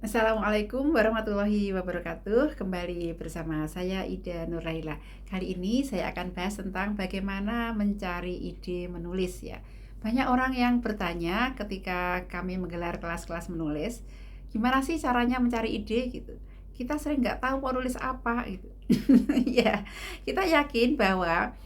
Assalamualaikum warahmatullahi wabarakatuh. Kembali bersama saya Ida Nuraila. Kali ini saya akan bahas tentang bagaimana mencari ide menulis ya. Banyak orang yang bertanya ketika kami menggelar kelas-kelas menulis, gimana sih caranya mencari ide gitu. Kita sering nggak tahu mau nulis apa gitu. Ya, kita yakin bahwa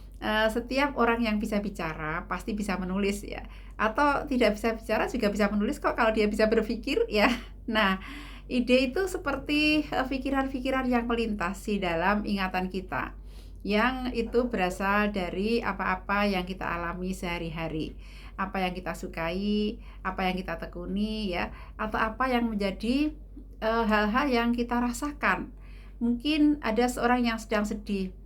setiap orang yang bisa bicara pasti bisa menulis ya. Atau tidak bisa bicara juga bisa menulis kok kalau dia bisa berpikir ya. Nah, ide itu seperti pikiran-pikiran yang melintas di dalam ingatan kita, yang itu berasal dari apa-apa yang kita alami sehari-hari, apa yang kita sukai, apa yang kita tekuni ya, atau apa yang menjadi hal-hal yang kita rasakan. Mungkin ada seorang yang sedang sedih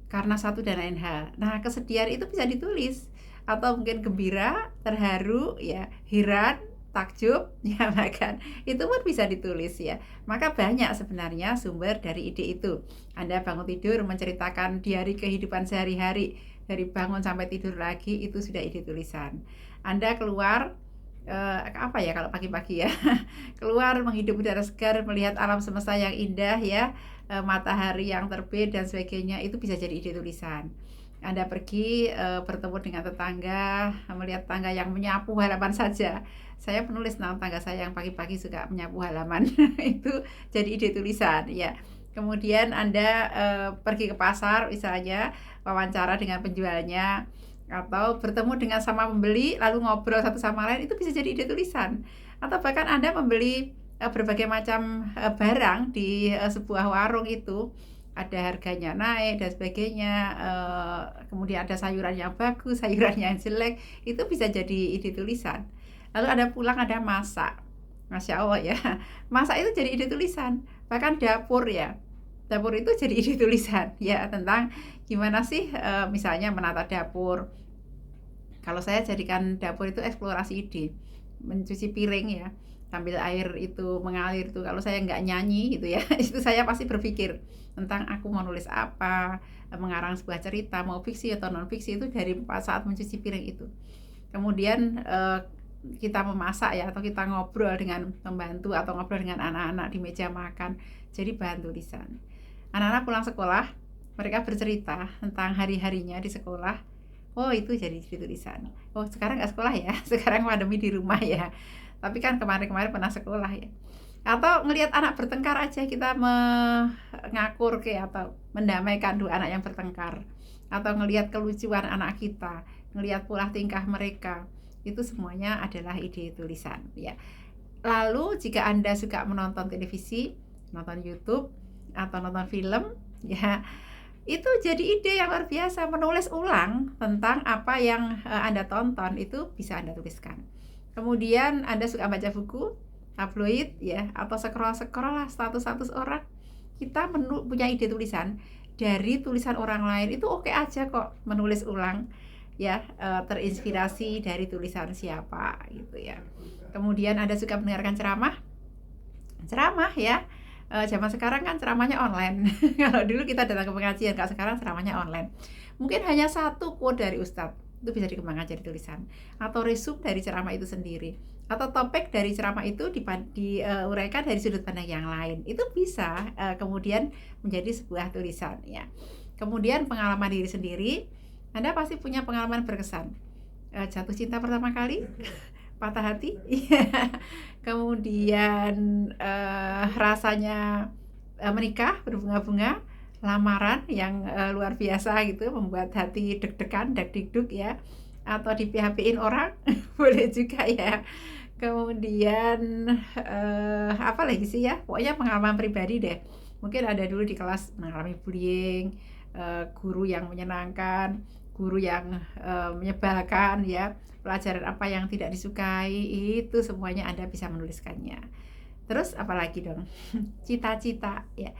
karena satu dan lain hal. Nah, kesedihan itu bisa ditulis atau mungkin gembira, terharu, ya, heran, takjub, ya bahkan itu pun bisa ditulis ya. Maka banyak sebenarnya sumber dari ide itu. Anda bangun tidur menceritakan diari kehidupan sehari-hari, dari bangun sampai tidur lagi itu sudah ide tulisan. Anda keluar apa ya kalau pagi-pagi ya keluar menghirup udara segar, melihat alam semesta yang indah ya, matahari yang terbit dan sebagainya, itu bisa jadi ide tulisan. Anda pergi bertemu dengan tetangga, melihat tangga yang menyapu halaman saja. Saya penulis tentang tangga saya yang pagi-pagi suka menyapu halaman. Itu jadi ide tulisan ya. Kemudian Anda pergi ke pasar misalnya, wawancara dengan penjualnya, atau bertemu dengan sama pembeli lalu ngobrol satu sama lain, itu bisa jadi ide tulisan. Atau bahkan Anda membeli berbagai macam barang di sebuah warung, itu ada harganya naik dan sebagainya, kemudian ada sayuran yang bagus, sayuran yang jelek, itu bisa jadi ide tulisan. Lalu Anda pulang, Anda masak, Masya Allah ya, masak itu jadi ide tulisan. Bahkan dapur ya, dapur itu jadi ide tulisan ya, tentang gimana sih misalnya menata dapur. Kalau saya jadikan dapur itu eksplorasi ide, mencuci piring ya, sambil air itu mengalir tuh. Kalau saya nggak nyanyi gitu ya, itu saya pasti berpikir tentang aku mau nulis apa, mengarang sebuah cerita, mau fiksi atau non fiksi, itu dari saat mencuci piring itu. Kemudian kita memasak ya, atau kita ngobrol dengan pembantu atau ngobrol dengan anak-anak di meja makan, jadi bahan tulisan. Anak-anak pulang sekolah, mereka bercerita tentang hari-harinya di sekolah. Oh, itu jadi tulisan. Oh, sekarang nggak sekolah ya, sekarang pandemi di rumah ya. Tapi kan kemarin-kemarin pernah sekolah ya. Atau ngelihat anak bertengkar aja, kita mengakur ke atau mendamaikan dua anak yang bertengkar. Atau ngelihat kelucuan anak kita, ngelihat pola tingkah mereka. Itu semuanya adalah ide tulisan ya. Lalu jika Anda suka menonton televisi, nonton YouTube atau nonton film ya, itu jadi ide yang luar biasa. Menulis ulang tentang apa yang Anda tonton, itu bisa Anda tuliskan. Kemudian Anda suka baca buku, tabloid ya, atau scroll-scroll lah status-status orang, kita punya ide tulisan dari tulisan orang lain, itu oke aja kok menulis ulang ya, terinspirasi dari tulisan siapa gitu ya. Kemudian Anda suka mendengarkan ceramah, ceramah ya. Zaman sekarang kan ceramahnya online. Kalau dulu kita datang ke pengajian, kalau sekarang ceramahnya online. Mungkin hanya satu quote dari ustadz, itu bisa dikembangkan jadi tulisan. Atau resume dari ceramah itu sendiri. Atau topik dari ceramah itu diuraikan dari sudut pandang yang lain. Itu bisa kemudian menjadi sebuah tulisan ya. Kemudian pengalaman diri sendiri, Anda pasti punya pengalaman berkesan. Jatuh cinta pertama kali, patah hati, kemudian rasanya menikah, berbunga-bunga, lamaran yang luar biasa gitu, membuat hati deg-degan, deg-degdug ya, atau di PHP-in orang, boleh juga ya. Kemudian apa lagi sih ya, pokoknya pengalaman pribadi deh. Mungkin ada dulu di kelas mengalami bullying, guru yang menyenangkan, guru yang menyebalkan ya, pelajaran apa yang tidak disukai, itu semuanya Anda bisa menuliskannya. Terus apalagi dong? Cita-cita ya.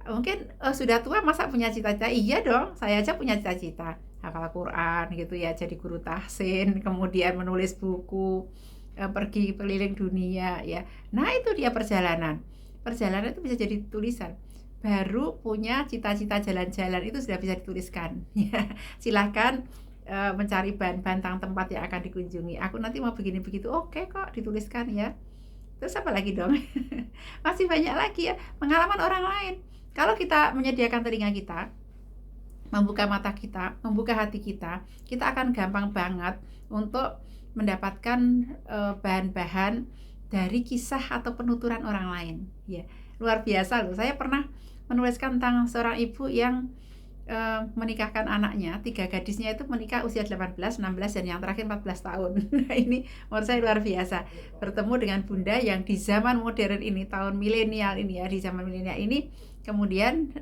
Mungkin sudah tua masa punya cita-cita? Iya dong, saya aja punya cita-cita hafal Quran gitu ya, jadi guru tahsin, kemudian menulis buku, pergi keliling dunia ya. Nah, itu dia perjalanan. Perjalanan itu bisa jadi tulisan. Baru punya cita-cita jalan-jalan itu sudah bisa dituliskan. Ya, silahkan mencari bahan-bahan tentang tempat yang akan dikunjungi. Aku nanti mau begini begitu, oke kok dituliskan ya. Terus apa lagi dong? Masih banyak lagi ya, pengalaman orang lain. Kalau kita menyediakan telinga kita, membuka mata kita, membuka hati kita akan gampang banget untuk mendapatkan bahan-bahan dari kisah atau penuturan orang lain. Ya, luar biasa loh. Saya pernah menuliskan tentang seorang ibu yang menikahkan anaknya, 3 gadisnya itu menikah usia 18, 16 dan yang terakhir 14 tahun. Nah, ini menurut saya luar biasa. Bertemu dengan bunda yang di zaman modern ini, tahun milenial ini ya, di zaman milenial ini kemudian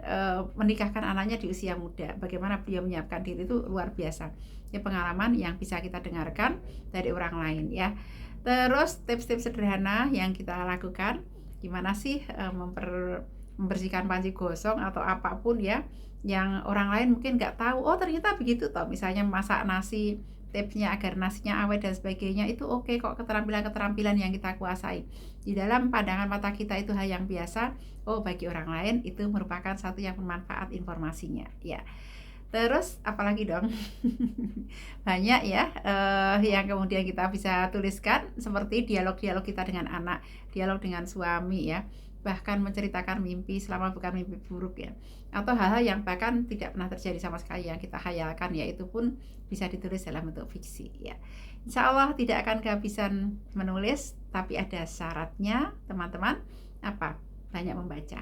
menikahkan anaknya di usia muda. Bagaimana beliau menyiapkan diri itu luar biasa. Ya, pengalaman yang bisa kita dengarkan dari orang lain ya. Terus tips-tips sederhana yang kita lakukan, gimana sih membersihkan panci gosong atau apapun ya, yang orang lain mungkin nggak tahu, oh ternyata begitu toh. Misalnya masak nasi, tipsnya agar nasinya awet dan sebagainya, itu oke kok, keterampilan-keterampilan yang kita kuasai. Di dalam pandangan mata kita itu hal yang biasa, oh bagi orang lain itu merupakan satu yang bermanfaat informasinya ya. Terus apalagi dong? Banyak ya yang kemudian kita bisa tuliskan, seperti dialog-dialog kita dengan anak, dialog dengan suami ya, bahkan menceritakan mimpi selama bukan mimpi buruk ya, atau hal-hal yang bahkan tidak pernah terjadi sama sekali yang kita hayalkan ya, itu pun bisa ditulis dalam bentuk fiksi ya. Insya Allah tidak akan kehabisan menulis, tapi ada syaratnya teman-teman. Apa? Banyak membaca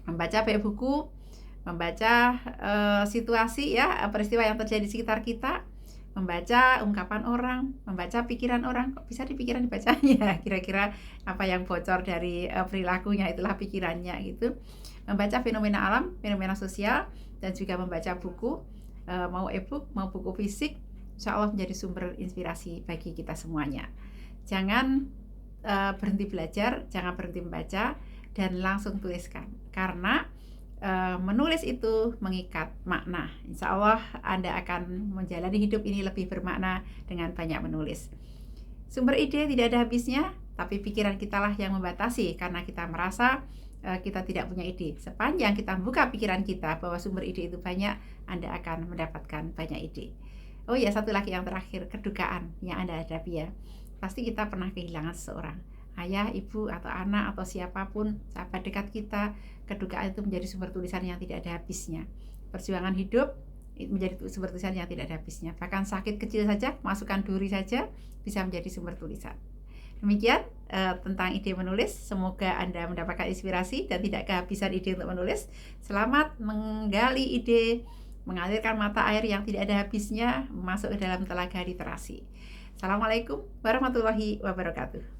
banyak buku, membaca situasi ya, peristiwa yang terjadi di sekitar kita, membaca ungkapan orang, membaca pikiran orang. Kok bisa di pikiran dibacanya? Kira-kira apa yang bocor dari perilakunya itulah pikirannya gitu. Membaca fenomena alam, fenomena sosial, dan juga membaca buku, mau e-book, mau buku fisik, insya Allah menjadi sumber inspirasi bagi kita semuanya. Jangan berhenti belajar, jangan berhenti membaca, dan langsung tuliskan. Karena menulis itu mengikat makna. Insya Allah Anda akan menjalani hidup ini lebih bermakna dengan banyak menulis. Sumber ide tidak ada habisnya, tapi pikiran kita lah yang membatasi karena kita merasa kita tidak punya ide. Sepanjang kita buka pikiran kita bahwa sumber ide itu banyak, Anda akan mendapatkan banyak ide. Oh ya, satu lagi yang terakhir, kedukaan yang Anda hadapi ya. Pasti kita pernah kehilangan seseorang, ayah, ibu, atau anak, atau siapapun, sahabat dekat kita. Kedukaan itu menjadi sumber tulisan yang tidak ada habisnya. Perjuangan hidup menjadi sumber tulisan yang tidak ada habisnya. Bahkan sakit kecil saja, masukkan duri saja, bisa menjadi sumber tulisan. Demikian tentang ide menulis. Semoga Anda mendapatkan inspirasi dan tidak kehabisan ide untuk menulis. Selamat menggali ide, mengalirkan mata air yang tidak ada habisnya, masuk ke dalam telaga literasi. Assalamualaikum warahmatullahi wabarakatuh.